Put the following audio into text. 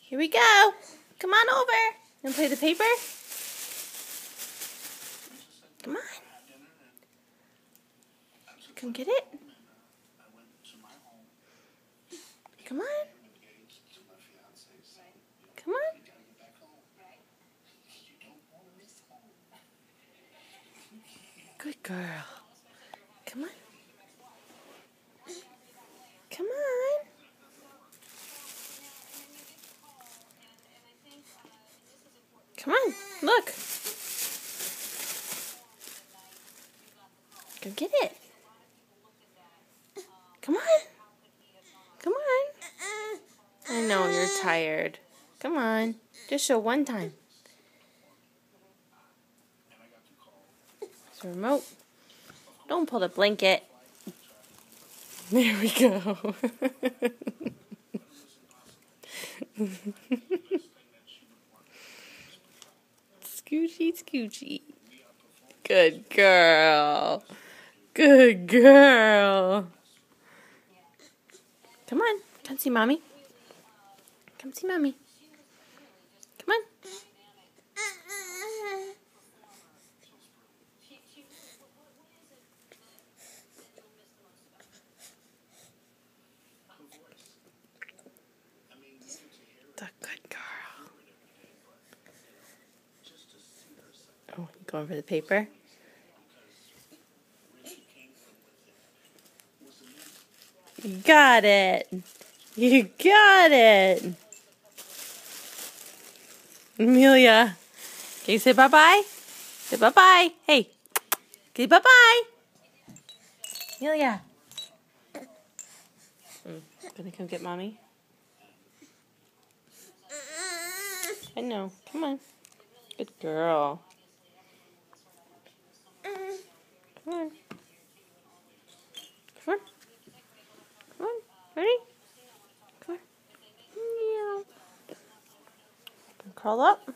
Here we go. Come on over. And play the paper? Come on. Come get it. Come on. Come on. Good girl. Come on. Come on. Come on. Look. Go get it. Come on. Come on. I know you're tired. Come on. Just show one time. It's the remote. Don't pull the blanket. There we go. Scoochy, scoochy. Good girl. Good girl. Come on. Come see Mommy. Come see Mommy. Come on. The good girl. Oh, you going for the paper? You got it. You got it. Amelia. Can you say bye-bye? Say bye-bye. Hey. Say bye-bye. Amelia. Gonna come get Mommy? I know. Come on. Good girl. Come on. Come on. Come on. Ready? Come on. Meow. Crawl up.